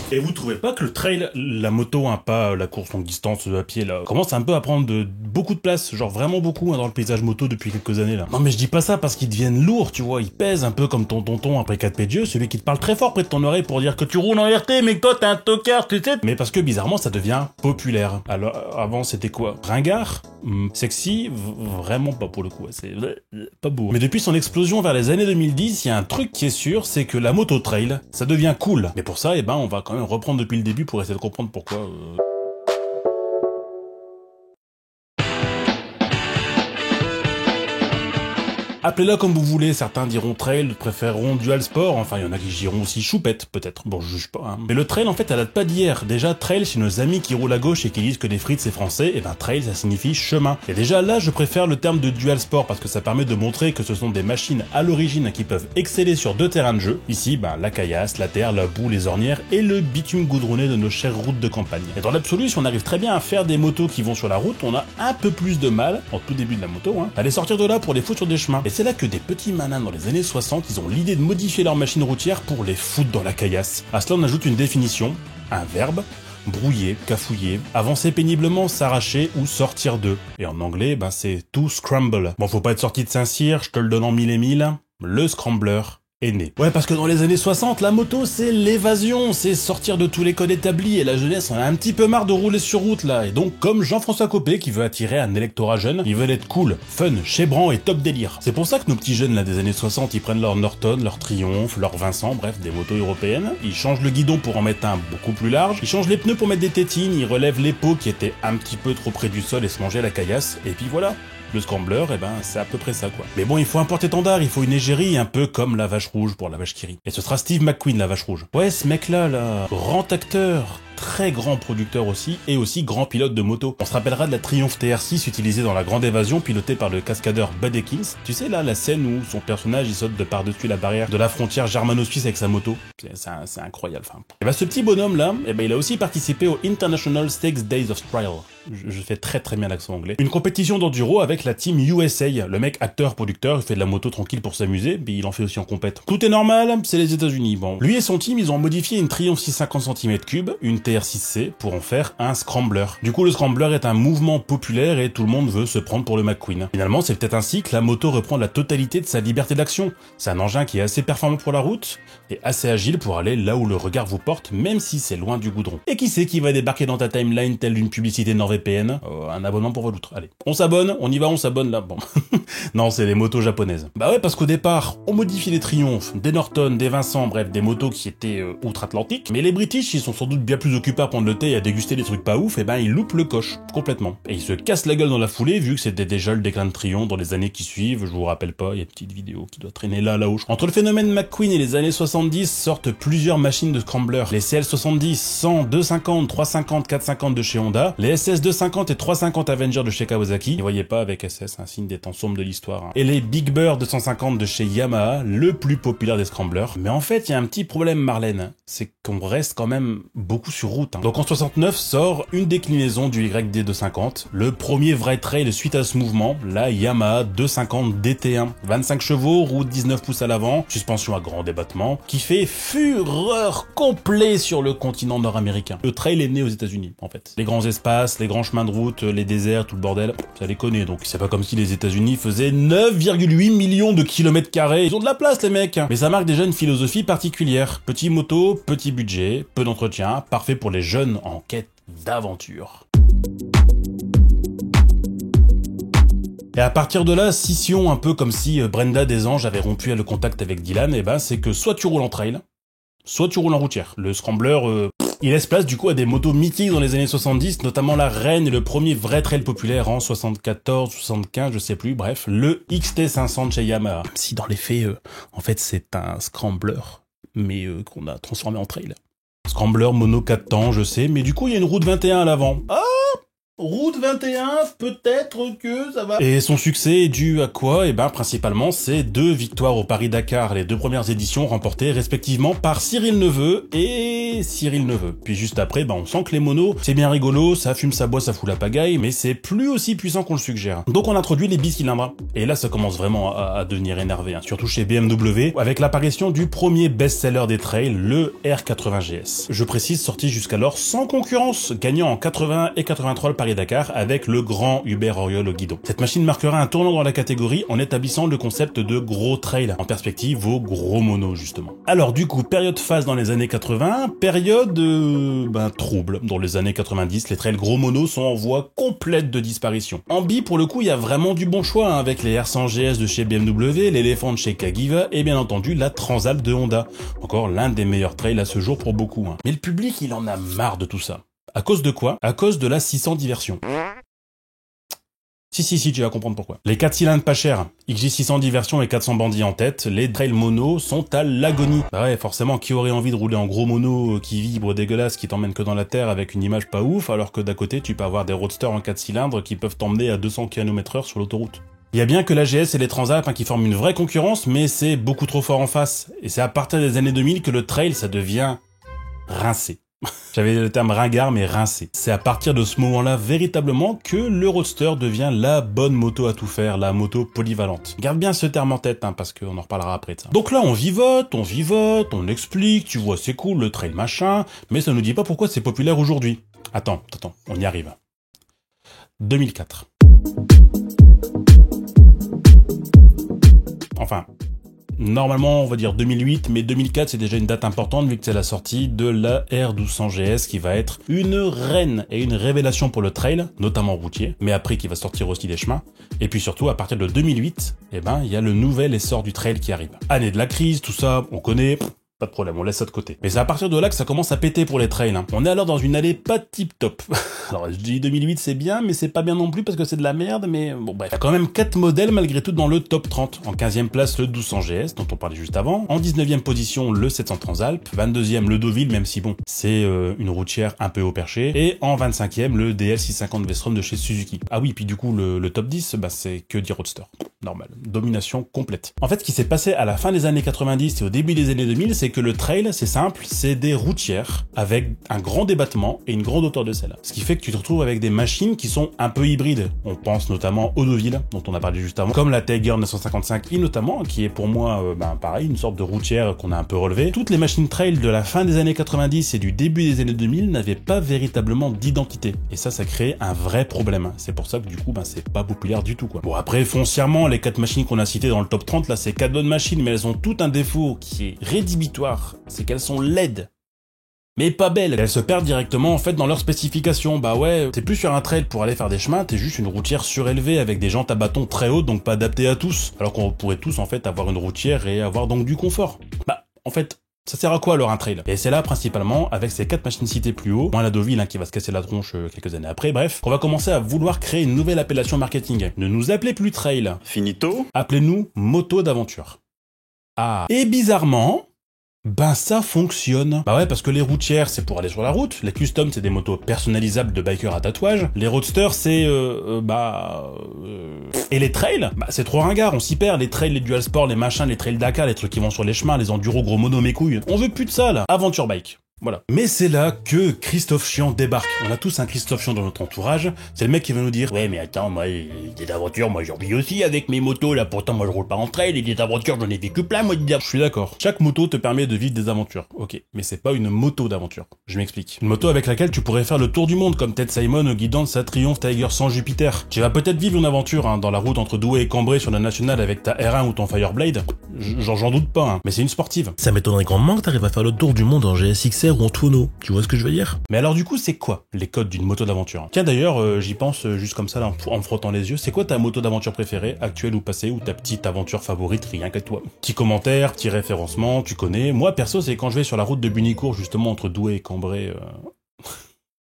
Et vous trouvez pas que le trail, la moto, hein, pas la course longue distance à pied, là, commence un peu à prendre beaucoup de place, genre vraiment beaucoup, hein, dans le paysage moto depuis quelques années, là. Non mais je dis pas ça parce qu'ils deviennent lourds, tu vois, ils pèsent un peu comme ton tonton après 4 P de jeu, celui qui te parle très fort près de ton oreille pour dire que tu roules en RT, mais que toi t'es un tocard, tu sais. Mais parce que bizarrement ça devient populaire. Alors avant c'était quoi? Ringard? Sexy? Vraiment pas pour le coup, c'est pas beau. Mais depuis son explosion vers les années 2010, il y a un truc qui est sûr, c'est que la moto trail, ça devient cool. Mais pour ça, eh ben, on va quand même reprendre depuis le début pour essayer de comprendre pourquoi. Appelez-la comme vous voulez, certains diront trail, d'autres préféreront dual sport, enfin il y en a qui diront aussi choupette peut-être, bon je juge pas. Hein. Mais le trail en fait elle date pas d'hier, déjà trail chez nos amis qui roulent à gauche et qui disent que les frites c'est français, et ben trail ça signifie chemin. Et déjà là je préfère le terme de dual sport parce que ça permet de montrer que ce sont des machines à l'origine qui peuvent exceller sur 2 terrains de jeu, ici ben la caillasse, la terre, la boue, les ornières et le bitume goudronné de nos chères routes de campagne. Et dans l'absolu si on arrive très bien à faire des motos qui vont sur la route, on a un peu plus de mal, en tout début de la moto, hein, à les sortir de là pour les foutre sur des chemins. Et c'est là que des petits malins dans les années 60, ils ont l'idée de modifier leur machine routière pour les foutre dans la caillasse. À cela on ajoute une définition, un verbe, brouiller, cafouiller, avancer péniblement, s'arracher ou sortir d'eux. Et en anglais, ben c'est to scramble. Bon faut pas être sorti de Saint-Cyr, je te le donne en mille et mille, le scrambler est né. Ouais, parce que dans les années 60, la moto, c'est l'évasion, c'est sortir de tous les codes établis, et la jeunesse en a un petit peu marre de rouler sur route, là. Et donc, comme Jean-François Copé, qui veut attirer un électorat jeune, ils veulent être cool, fun, chébrant et top délire. C'est pour ça que nos petits jeunes, là, des années 60, ils prennent leur Norton, leur Triumph, leur Vincent, bref, des motos européennes. Ils changent le guidon pour en mettre un beaucoup plus large, ils changent les pneus pour mettre des tétines, ils relèvent les pots qui étaient un petit peu trop près du sol et se mangeaient la caillasse, et puis voilà. Le scrambler, eh ben, c'est à peu près ça, quoi. Mais bon, il faut un porte-étendard, il faut une égérie, un peu comme la vache rouge pour la vache qui rit. Et ce sera Steve McQueen, la vache rouge. Ouais, ce mec-là, grand acteur, très grand producteur aussi, et aussi grand pilote de moto. On se rappellera de la Triumph TR6 utilisée dans La Grande Évasion, pilotée par le cascadeur Bud Ekins. Tu sais, là, la scène où son personnage, il saute de par-dessus la barrière de la frontière germano-suisse avec sa moto. C'est incroyable, enfin. Et bah, ce petit bonhomme-là, eh ben, il a aussi participé au International Stakes Days of Trial. Je fais très bien l'accent anglais. Une compétition d'enduro avec la team USA. Le mec acteur, producteur, il fait de la moto tranquille pour s'amuser, mais il en fait aussi en compète. Tout est normal, c'est les États-Unis. Bon, lui et son team, ils ont modifié une Triumph 650 cm3, une TR6C, pour en faire un scrambler. Du coup, le scrambler est un mouvement populaire et tout le monde veut se prendre pour le McQueen. Finalement, c'est peut-être ainsi que la moto reprend la totalité de sa liberté d'action. C'est un engin qui est assez performant pour la route et assez agile pour aller là où le regard vous porte, même si c'est loin du goudron. Et qui c'est qui va débarquer dans ta timeline telle une publicité NordVPN? Un abonnement pour votre outre. Allez, on s'abonne, on y va, on s'abonne là. Bon, non, c'est les motos japonaises. Bah ouais, parce qu'au départ, on modifie les Triumph, des Norton, des Vincent, bref, des motos qui étaient outre-Atlantique. Mais les British, ils sont sans doute bien plus occupés à prendre le thé et à déguster des trucs pas ouf, et ben ils loupent le coche complètement. Et ils se cassent la gueule dans la foulée, vu que c'était déjà le déclin de Triumph dans les années qui suivent. Je vous rappelle pas, il y a une petite vidéo qui doit traîner là-haut. Entre le phénomène McQueen et les années 70 sortent plusieurs machines de scrambler. Les CL70, 100, 250, 350, 450 de chez Honda, les SS 250 et 350 Avenger de chez Kawasaki. N'y voyez pas avec SS, un signe des temps sombres de l'histoire. Hein. Et les Big Bird 250 de chez Yamaha, le plus populaire des scramblers. Mais en fait, il y a un petit problème, Marlène. C'est qu'on reste quand même beaucoup sur route. Hein. Donc en 69 sort une déclinaison du YD250, le premier vrai trail suite à ce mouvement, la Yamaha 250 DT1. 25 chevaux, roue 19 pouces à l'avant, suspension à grand débattement, qui fait fureur complet sur le continent nord-américain. Le trail est né aux États-Unis, en fait. Les grands espaces, les grands chemins de route, les déserts, tout le bordel, ça les connaît. Donc c'est pas comme si les États-Unis faisaient 9,8 millions de kilomètres carrés. Ils ont de la place, les mecs. Mais ça marque déjà une philosophie particulière. Petit moto, petit budget, peu d'entretien, parfait pour les jeunes en quête d'aventure. Et à partir de là, scission, un peu comme si Brenda Desanges avait rompu le contact avec Dylan, et ben c'est que soit tu roules en trail, soit tu roules en routière. Le scrambler, il laisse place du coup à des motos mythiques dans les années 70, notamment la Reine et le premier vrai trail populaire en 74, 75, je sais plus, bref, le XT500 de chez Yamaha. Même si dans les faits, en fait c'est un scrambler, mais qu'on a transformé en trail. Scrambler mono 4 temps, je sais, mais du coup il y a une roue de 21 à l'avant. Ah, Route 21, peut-être que ça va. Et son succès est dû à quoi? Eh ben, principalement, c'est 2 victoires au Paris-Dakar, les 2 premières éditions remportées respectivement par Cyril Neveu et Cyril Neveu. Puis juste après, ben, on sent que les monos, c'est bien rigolo, ça fume, ça boit, ça fout la pagaille, mais c'est plus aussi puissant qu'on le suggère. Donc on introduit les bicylindres. Et là, ça commence vraiment à devenir énervé, hein, surtout chez BMW, avec l'apparition du premier best-seller des trails, le R80 GS. Je précise, sorti jusqu'alors sans concurrence, gagnant en 80 et 83 le Paris-Dakar avec le grand Hubert Auriol au guidon. Cette machine marquera un tournant dans la catégorie en établissant le concept de gros trail, en perspective aux gros monos justement. Alors du coup, période phase dans les années 80, période trouble. Dans les années 90, les trails gros monos sont en voie complète de disparition. En bi, pour le coup, il y a vraiment du bon choix, hein, avec les R100 GS de chez BMW, l'Elephant de chez Cagiva et bien entendu la Transalp de Honda. Encore l'un des meilleurs trails à ce jour pour beaucoup. Hein. Mais le public, il en a marre de tout ça. À cause de quoi? À cause de la 600 diversion. Si, tu vas comprendre pourquoi. Les 4 cylindres pas chers, XJ600 diversion et 400 bandits en tête, les trails mono sont à l'agonie. Bah ouais, forcément, qui aurait envie de rouler en gros mono qui vibre dégueulasse, qui t'emmène que dans la terre avec une image pas ouf, alors que d'à côté, tu peux avoir des roadsters en 4 cylindres qui peuvent t'emmener à 200 km/h sur l'autoroute. Il y a bien que la GS et les Transalp qui forment une vraie concurrence, mais c'est beaucoup trop fort en face. Et c'est à partir des années 2000 que le trail, ça devient rincé. J'avais le terme ringard, mais rincé. C'est à partir de ce moment-là, véritablement, que le roadster devient la bonne moto à tout faire, la moto polyvalente. Garde bien ce terme en tête, hein, parce qu'on en reparlera après de ça. Donc là, on vivote, on explique, tu vois, c'est cool, le trail machin, mais ça nous dit pas pourquoi c'est populaire aujourd'hui. Attends, on y arrive. 2004. Enfin... Normalement, on va dire 2008, mais 2004, c'est déjà une date importante vu que c'est la sortie de la R1200 GS qui va être une reine et une révélation pour le trail, notamment routier, mais après qui va sortir aussi des chemins. Et puis surtout, à partir de 2008, il y a le nouvel essor du trail qui arrive. Année de la crise, tout ça, on connaît... Pas de problème, on laisse ça de côté. Mais c'est à partir de là que ça commence à péter pour les trails. Hein. On est alors dans une allée pas tip-top. Alors je dis 2008 c'est bien, mais c'est pas bien non plus parce que c'est de la merde, mais bon bref. Il y a quand même 4 modèles malgré tout dans le top 30. En 15e place le 1200 GS, dont on parlait juste avant. En 19e position le 700 Transalp. 22e le Deauville, même si bon, c'est une routière un peu haut perché. Et en 25e le DL650 Vestrom de chez Suzuki. Ah oui, puis du coup le top 10, c'est que des roadsters. Normal. Domination complète. En fait, ce qui s'est passé à la fin des années 90 et au début des années 2000, c'est que le trail, c'est simple, c'est des routières avec un grand débattement et une grande hauteur de selle. Ce qui fait que tu te retrouves avec des machines qui sont un peu hybrides. On pense notamment au Deauville, dont on a parlé juste avant, comme la Tiger 955i notamment, qui est pour moi, pareil, une sorte de routière qu'on a un peu relevée. Toutes les machines trail de la fin des années 90 et du début des années 2000 n'avaient pas véritablement d'identité. Et ça crée un vrai problème. C'est pour ça que du coup, c'est pas populaire du tout, quoi. Bon, après, foncièrement, les 4 machines qu'on a citées dans le top 30, là, c'est 4 bonnes machines, mais elles ont tout un défaut qui est rédhibitoire. C'est qu'elles sont laides. Mais pas belles. Elles se perdent directement, en fait, dans leurs spécifications. Bah ouais, t'es plus sur un trail pour aller faire des chemins, t'es juste une routière surélevée avec des jantes à bâton très hautes, donc pas adaptées à tous. Alors qu'on pourrait tous, en fait, avoir une routière et avoir donc du confort. En fait... ça sert à quoi alors un trail? Et c'est là principalement, avec ces 4 machines citées plus haut, moins la Deauville qui va se casser la tronche quelques années après, bref, qu'on va commencer à vouloir créer une nouvelle appellation marketing. Ne nous appelez plus trail. Finito. Appelez-nous moto d'aventure. Ah. Et bizarrement... ça fonctionne. Bah ouais, parce que les routières, c'est pour aller sur la route. Les customs, c'est des motos personnalisables de bikers à tatouage. Les roadsters, c'est... Et les trails, c'est trop ringard, on s'y perd. Les trails, les dual sport, les machins, les trails Dakar, les trucs qui vont sur les chemins, les enduros gros mono mes couilles. On veut plus de ça, là. Aventure bike. Voilà. Mais c'est là que Christophe Chiant débarque. On a tous un Christophe Chiant dans notre entourage. C'est le mec qui va nous dire: ouais, mais attends, moi, des aventures, moi, j'en vis aussi avec mes motos, là. Pourtant, moi, je roule pas en trail, et des aventures, j'en ai vécu plein, moi, de dire. Je suis d'accord. Chaque moto te permet de vivre des aventures. Ok. Mais c'est pas une moto d'aventure. Je m'explique. Une moto avec laquelle tu pourrais faire le tour du monde, comme Ted Simon au guidon de sa Triumph Tiger 100 Jupiter. Tu vas peut-être vivre une aventure, hein, dans la route entre Douai et Cambrai sur la nationale avec ta R1 ou ton Fireblade. J'en doute pas, hein. Mais c'est une sportive. Ça m'étonnerait grandement que t'arrives à faire le tour du monde en GSXR ou en tonneau. Tu vois ce que je veux dire? Mais alors du coup, c'est quoi les codes d'une moto d'aventure? Tiens d'ailleurs, j'y pense juste comme ça là, en me frottant les yeux. C'est quoi ta moto d'aventure préférée, actuelle ou passée, ou ta petite aventure favorite, rien qu'à toi? Petit commentaire, petit référencement, tu connais. Moi perso, c'est quand je vais sur la route de Bunicourt, justement entre Douai et Cambrai.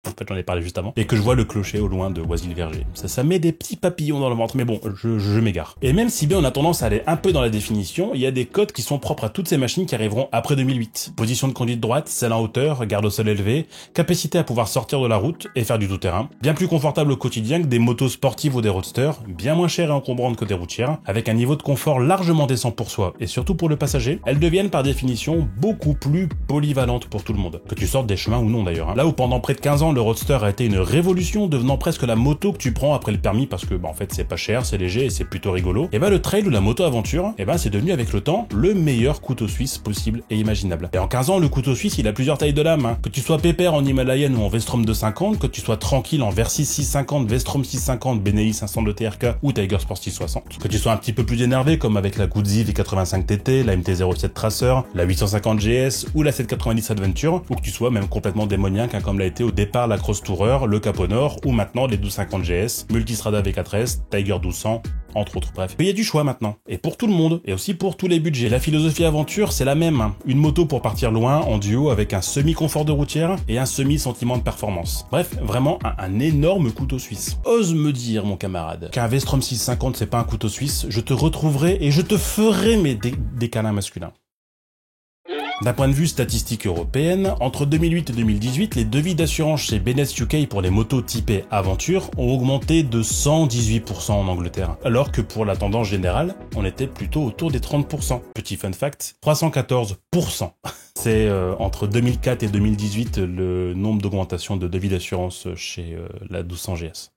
en fait j'en ai parlé juste avant, et que je vois le clocher au loin de Oisille-Verger. Ça met des petits papillons dans le ventre, mais bon, je m'égare. Et même si bien on a tendance à aller un peu dans la définition, il y a des codes qui sont propres à toutes ces machines qui arriveront après 2008. Position de conduite droite, selle en hauteur, garde au sol élevé, capacité à pouvoir sortir de la route et faire du tout-terrain. Bien plus confortable au quotidien que des motos sportives ou des roadsters, bien moins chères et encombrantes que des routières, avec un niveau de confort largement décent pour soi et surtout pour le passager, elles deviennent par définition beaucoup plus polyvalentes pour tout le monde. Que tu sortes des chemins ou non d'ailleurs. Là où pendant près de 15 ans le roadster a été une révolution, devenant presque la moto que tu prends après le permis parce que en fait c'est pas cher, c'est léger et c'est plutôt rigolo, et le trail ou la moto aventure, c'est devenu avec le temps le meilleur couteau suisse possible et imaginable. Et en 15 ans le couteau suisse il a plusieurs tailles de lame, Que tu sois pépère en Himalayenne ou en Vestrom 250, que tu sois tranquille en Versys 650, Vestrom 650, Benelli 500 de TRK ou Tiger Sport 660, que tu sois un petit peu plus énervé comme avec la Guzzi V85 TT, la MT-07 Tracer, la 850 GS ou la 790 Adventure, ou que tu sois même complètement démoniaque comme l'a été au départ la Cross Tourer, le Caponor ou maintenant les 1250 GS, Multistrada V4S, Tiger 1200, entre autres. Bref, il y a du choix maintenant, et pour tout le monde, et aussi pour tous les budgets. La philosophie aventure, c'est la même. Une moto pour partir loin, en duo, avec un semi-confort de routière et un semi-sentiment de performance. Bref, vraiment un énorme couteau suisse. Ose me dire, mon camarade, qu'un Vestrom 650 c'est pas un couteau suisse, je te retrouverai et je te ferai des câlins masculins. D'un point de vue statistique européenne, entre 2008 et 2018, les devis d'assurance chez Beness UK pour les motos typées Aventure ont augmenté de 118% en Angleterre, alors que pour la tendance générale, on était plutôt autour des 30%. Petit fun fact, 314%. C'est entre 2004 et 2018 le nombre d'augmentations de devis d'assurance chez la 1200 GS.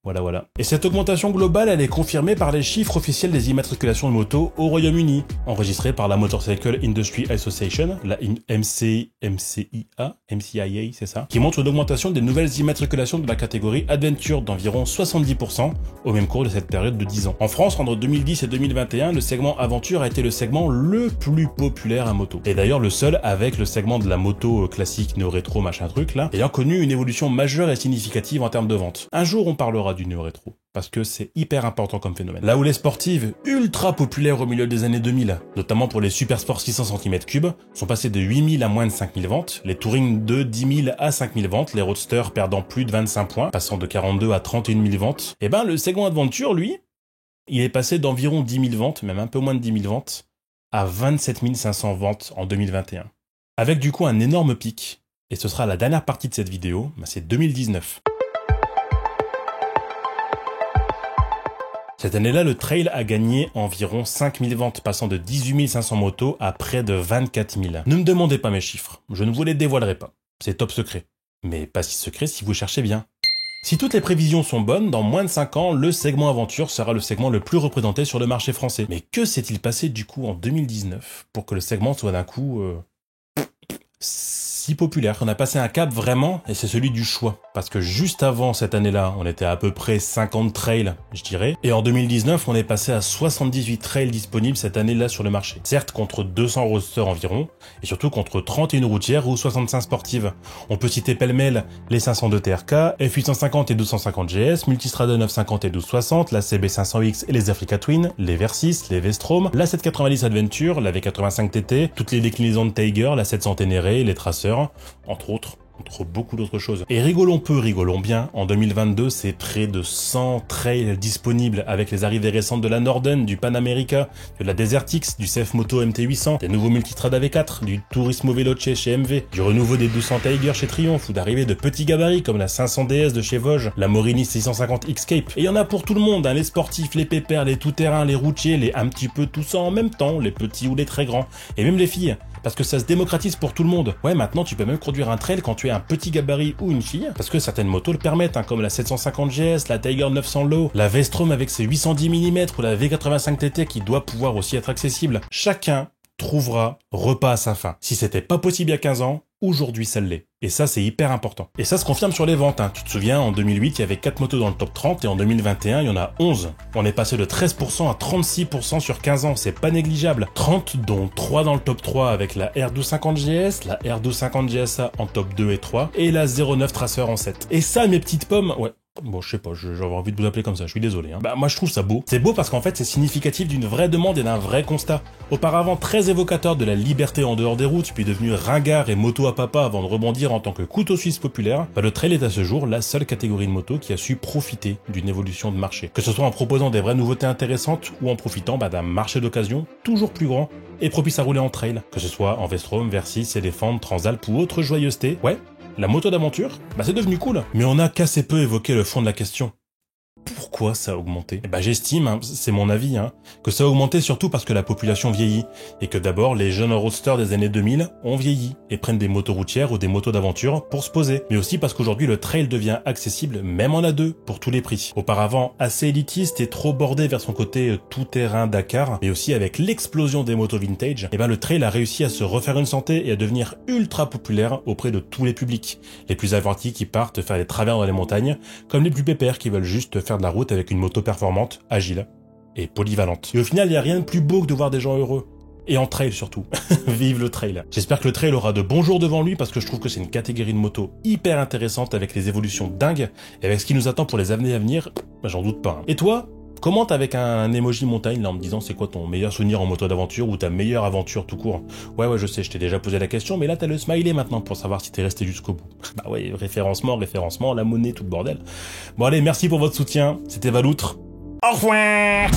Voilà. Et cette augmentation globale, elle est confirmée par les chiffres officiels des immatriculations de motos au Royaume-Uni, enregistrés par la Motorcycle Industry Association, la MCIA, c'est ça, qui montre une augmentation des nouvelles immatriculations de la catégorie Adventure d'environ 70% au même cours de cette période de 10 ans. En France, entre 2010 et 2021, le segment Aventure a été le segment le plus populaire à moto. Et d'ailleurs le seul avec le segment de la moto classique néo-rétro machin truc là, ayant connu une évolution majeure et significative en termes de vente. Un jour on parlera du néo-rétro, parce que c'est hyper important comme phénomène. Là où les sportives, ultra populaires au milieu des années 2000, notamment pour les Super Sport 600 cm3, sont passées de 8000 à moins de 5000 ventes, les Touring de 10 000 à 5000 ventes, les Roadsters perdant plus de 25 points, passant de 42 à 31 000 ventes, le segment Adventure, lui, il est passé d'environ 10 000 ventes, même un peu moins de 10 000 ventes, à 27 500 ventes en 2021. Avec du coup un énorme pic, et ce sera la dernière partie de cette vidéo, c'est 2019. Cette année-là, le trail a gagné environ 5000 ventes, passant de 18 500 motos à près de 24 000. Ne me demandez pas mes chiffres, je ne vous les dévoilerai pas. C'est top secret. Mais pas si secret si vous cherchez bien. Si toutes les prévisions sont bonnes, dans moins de 5 ans, le segment aventure sera le segment le plus représenté sur le marché français. Mais que s'est-il passé du coup en 2019 pour que le segment soit d'un coup si populaire? On a passé un cap vraiment, et c'est celui du choix. Parce que juste avant cette année-là, on était à peu près 50 trails, je dirais. Et en 2019, on est passé à 78 trails disponibles cette année-là sur le marché. Certes, contre 200 roadsters environ, et surtout contre 31 routières ou 65 sportives. On peut citer pêle-mêle les 502 TRK, F850 et 1250 GS, Multistrada 950 et 1260, la CB500X et les Africa Twin, les Versys, les Vestrom, la 790 Adventure, la V85 TT, toutes les déclinaisons de Tiger, la 700 Ténéré, les Tracers, entre autres. Entre beaucoup d'autres choses. Et rigolons peu, rigolons bien, en 2022, c'est près de 100 trails disponibles avec les arrivées récentes de la Norden, du Panamerica, de la Desert X, du CF Moto MT800, des nouveaux Multistrada V4, du Turismo Veloce chez MV, du renouveau des 1200 Tiger chez Triumph, ou d'arrivées de petits gabarits comme la 500 DS de chez Vosges, la Morini 650 Xcape. Et il y en a pour tout le monde, les sportifs, les pépères, les tout-terrain, les routiers, les un petit peu tout ça en même temps, les petits ou les très grands, et même les filles. Parce que ça se démocratise pour tout le monde. Ouais, maintenant tu peux même conduire un trail quand tu es un petit gabarit ou une fille, parce que certaines motos le permettent, comme la 750 GS, la Tiger 900 Low, la Vestrom avec ses 810 mm ou la V85 TT qui doit pouvoir aussi être accessible. Chacun trouvera repas à sa faim. Si c'était pas possible il y a 15 ans, aujourd'hui ça l'est. Et ça c'est hyper important. Et ça se confirme sur les ventes. Tu te souviens, en 2008 il y avait 4 motos dans le top 30 et en 2021 il y en a 11. On est passé de 13% à 36% sur 15 ans, c'est pas négligeable. 30 dont 3 dans le top 3 avec la R1250 GS, la R1250 GSA en top 2 et 3 et la 09 Tracer en 7. Et ça mes petites pommes, ouais. Bon, je sais pas, j'avais envie de vous appeler comme ça, je suis désolé. Bah moi je trouve ça beau. C'est beau parce qu'en fait c'est significatif d'une vraie demande et d'un vrai constat. Auparavant très évocateur de la liberté en dehors des routes, puis devenu ringard et moto à papa avant de rebondir en tant que couteau suisse populaire, le trail est à ce jour la seule catégorie de moto qui a su profiter d'une évolution de marché. Que ce soit en proposant des vraies nouveautés intéressantes ou en profitant d'un marché d'occasion toujours plus grand et propice à rouler en trail. Que ce soit en Vestrom, Versys, Elephant, Transalp ou autre joyeuseté, ouais, la moto d'aventure, c'est devenu cool. Mais on a qu'assez peu évoqué le fond de la question. Pourquoi ça a augmenté? J'estime, c'est mon avis, que ça a augmenté surtout parce que la population vieillit, et que d'abord les jeunes roadsters des années 2000 ont vieilli, et prennent des motos routières ou des motos d'aventure pour se poser. Mais aussi parce qu'aujourd'hui le trail devient accessible même en A2, pour tous les prix. Auparavant assez élitiste et trop bordé vers son côté tout-terrain Dakar, mais aussi avec l'explosion des motos vintage, le trail a réussi à se refaire une santé et à devenir ultra populaire auprès de tous les publics. Les plus avertis qui partent faire des travers dans les montagnes, comme les plus pépères qui veulent juste faire de la route avec une moto performante, agile et polyvalente. Et au final, il n'y a rien de plus beau que de voir des gens heureux. Et en trail surtout. Vive le trail. J'espère que le trail aura de bons jours devant lui parce que je trouve que c'est une catégorie de moto hyper intéressante avec les évolutions dingues et avec ce qui nous attend pour les années à venir, j'en doute pas. Et toi, commente avec un emoji montagne là en me disant c'est quoi ton meilleur souvenir en moto d'aventure ou ta meilleure aventure tout court. Ouais je sais, je t'ai déjà posé la question mais là t'as le smiley maintenant pour savoir si t'es resté jusqu'au bout. Référencement, la monnaie, tout le bordel. Bon allez, merci pour votre soutien, c'était Valoutre. Au revoir.